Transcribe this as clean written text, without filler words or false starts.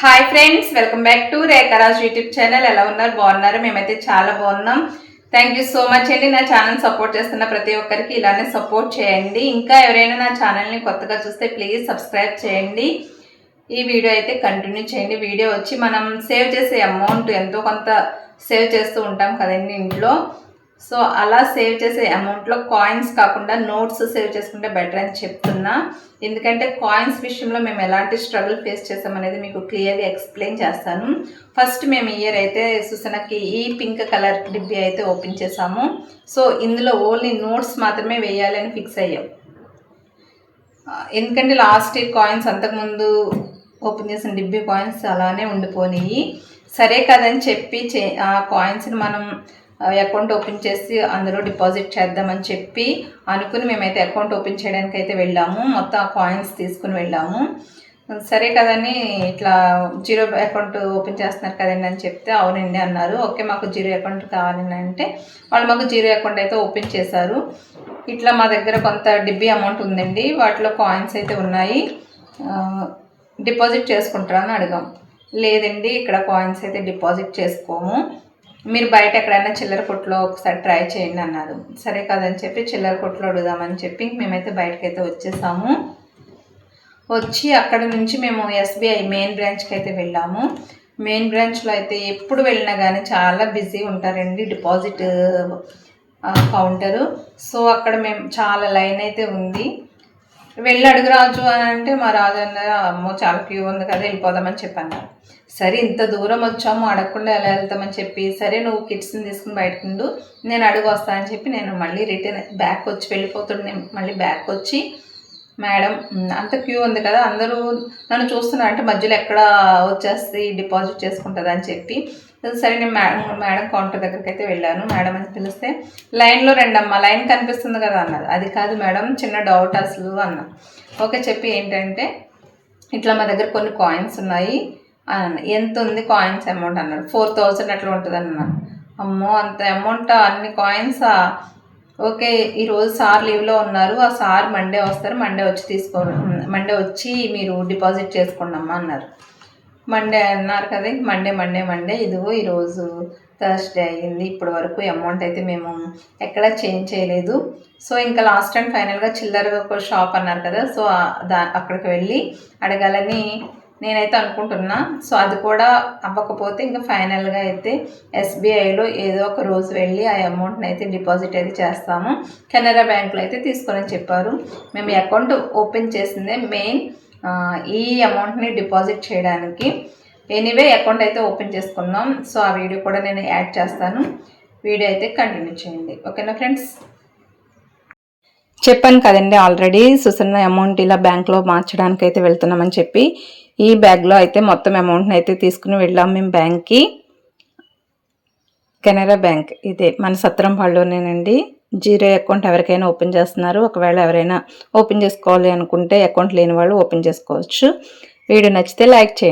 Hi friends, welcome back to Rekharaj YouTube channel. ఎలా ఉన్నారు? బాగున్నారు? మేమైతే చాలా బాగున్నాం. థ్యాంక్ యూ సో మచ్ అండి. నా ఛానల్ సపోర్ట్ చేస్తున్న ప్రతి ఒక్కరికి ఇలానే సపోర్ట్ చేయండి. ఇంకా ఎవరైనా నా ఛానల్ని కొత్తగా చూస్తే ప్లీజ్ సబ్స్క్రైబ్ చేయండి. ఈ వీడియో అయితే కంటిన్యూ చేయండి. వీడియో వచ్చి మనం సేవ్ చేసే అమౌంట్ ఎంతో కొంత సేవ్ చేస్తూ ఉంటాం కదండి ఇంట్లో. సో అలా సేవ్ చేసే అమౌంట్లో కాయిన్స్ కాకుండా నోట్స్ సేవ్ చేసుకుంటే బెటర్ అని చెప్తున్నా. ఎందుకంటే కాయిన్స్ విషయంలో మేము ఎలాంటి స్ట్రగుల్ ఫేస్ చేసామనేది మీకు క్లియర్గా ఎక్స్ప్లెయిన్ చేస్తాను. ఫస్ట్ మేము ఇయర్ అయితే సుసనకి ఈ పింక్ కలర్ డిబ్బి అయితే ఓపెన్ చేసాము. సో ఇందులో ఓన్లీ నోట్స్ మాత్రమే వేయాలని ఫిక్స్ అయ్యాం. ఎందుకంటే లాస్ట్ ఇయర్ కాయిన్స్ అంతకుముందు ఓపెన్ చేసిన డిబ్బి కాయిన్స్ అలానే ఉండిపోయినాయి. సరే కదని చెప్పి ఆ కాయిన్స్ని మనం అకౌంట్ ఓపెన్ చేసి అందులో డిపాజిట్ చేద్దామని చెప్పి అనుకుని మేమైతే అకౌంట్ ఓపెన్ చేయడానికి అయితే వెళ్ళాము. మొత్తం ఆ కాయిన్స్ తీసుకుని వెళ్ళాము. సరే కదని ఇట్లా జీరో అకౌంట్ ఓపెన్ చేస్తున్నారు కదండి అని చెప్తే అవునండి అన్నారు. ఓకే, మాకు జీరో అకౌంట్ కావాలని అంటే వాళ్ళు మాకు జీరో అకౌంట్ అయితే ఓపెన్ చేశారు. ఇట్లా మా దగ్గర కొంత డిబ్బీ అమౌంట్ ఉందండి, వాటిలో కాయిన్స్ అయితే ఉన్నాయి, డిపాజిట్ చేసుకుంటారా అని అడిగాం. లేదండి, ఇక్కడ కాయిన్స్ అయితే డిపాజిట్ చేసుకోము, మీరు బయట ఎక్కడైనా చిల్లర కొట్లో ఒకసారి ట్రై చేయండి అన్నారు. సరే కదని చెప్పి చిల్లర కొట్లో అడుగుదామని చెప్పి మేమైతే బయటకైతే వచ్చేసాము. వచ్చి అక్కడ నుంచి మేము ఎస్బీఐ మెయిన్ బ్రాంచ్కి అయితే వెళ్ళాము. మెయిన్ బ్రాంచ్లో అయితే ఎప్పుడు వెళ్ళినా కానీ చాలా బిజీ ఉంటారండి డిపాజిట్ కౌంటరు. సో అక్కడ మేము చాలా లైన్ అయితే ఉంది. వెళ్ళి అడుగు రాజు అని అంటే మా రాజు అన్నారు, అమ్మో చాలా క్యూ ఉంది కదా, వెళ్ళిపోదామని చెప్పాను. సరే ఇంత దూరం వచ్చాము, అడగకుండా ఎలా వెళ్తామని చెప్పి సరే నువ్వు కిడ్స్ని తీసుకుని బయటకుండు, నేను అడుగు వస్తానని చెప్పి నేను మళ్ళీ రిటర్న్ బ్యాక్ వచ్చి వెళ్ళిపోతుండే. మళ్ళీ బ్యాక్ వచ్చి మేడం అంత క్యూ ఉంది కదా, అందరూ నన్ను చూస్తున్నారు అంటే మధ్యలో ఎక్కడ వచ్చేసి డిపాజిట్ చేసుకుంటుంది అని చెప్పి సరే నేను మేడం కౌంటర్ దగ్గరికి అయితే వెళ్ళాను. మేడం అని పిలిస్తే లైన్లో రండమ్మా, లైన్ కనిపిస్తుంది కదా అన్నారు. అది కాదు మేడం, చిన్న డౌట్ అసలు అన్నా. ఓకే చెప్పి ఏంటంటే ఇట్లా మా దగ్గర కొన్ని కాయిన్స్ ఉన్నాయి అన్న. ఎంత ఉంది కాయిన్స్ అమౌంట్ అన్నారు. 4000 అట్లా ఉంటుంది అన్నాను. అమ్మో అంత అమౌంట్, అన్ని కాయిన్సా? ఓకే, ఈరోజు సార్ లీవ్లో ఉన్నారు, ఆ సార్ మండే వస్తారు, మండే వచ్చి మీరు డిపాజిట్ చేసుకోండి అమ్మా అన్నారు. మండే అన్నారు కదా, మండే ఇదిగో ఈరోజు థర్స్డే అయ్యింది, ఇప్పటి వరకు అమౌంట్ అయితే మేము ఎక్కడా చేంజ్ చేయలేదు. సో ఇంకా లాస్ట్ అండ్ ఫైనల్గా చిల్లరగా ఒక షాప్ అన్నారు కదా, సో అక్కడికి వెళ్ళి అడగాలని నేనైతే అనుకుంటున్నా. సో అది కూడా అవ్వకపోతే ఇంకా ఫైనల్గా అయితే ఎస్బీఐలో ఏదో ఒక రోజు వెళ్ళి ఆ అమౌంట్ని అయితే డిపాజిట్ అయితే చేస్తాము, కెనరా బ్యాంకులో అయితే తీసుకొని చెప్పారు. మేము అకౌంట్ ఓపెన్ చేసిందే మెయిన్ ఈ అమౌంట్ని డిపాజిట్ చేయడానికి. ఎనీవే అకౌంట్ అయితే ఓపెన్ చేసుకున్నాం. సో ఆ వీడియో కూడా నేను యాడ్ చేస్తాను, వీడియో అయితే కంటిన్యూ చేయండి. ఓకేనా ఫ్రెండ్స్? చెప్పాను కదండి ఆల్రెడీ, సుసన్న అమౌంట్ ఇలా బ్యాంక్లో మార్చడానికి అయితే వెళ్తున్నామని చెప్పి ఈ బ్యాగ్లో అయితే మొత్తం అమౌంట్ని అయితే తీసుకుని వెళ్ళాం మేము బ్యాంక్కి. కెనరా బ్యాంక్ ఇదే మన సత్రంపాడులోనేనండి. జీరో అకౌంట్ ఎవరికైనా ఓపెన్ చేస్తున్నారు. ఒకవేళ ఎవరైనా ఓపెన్ చేసుకోవాలి అనుకుంటే అకౌంట్ లేని వాళ్ళు ఓపెన్ చేసుకోవచ్చు. వీడియో నచ్చితే లైక్ చేయండి.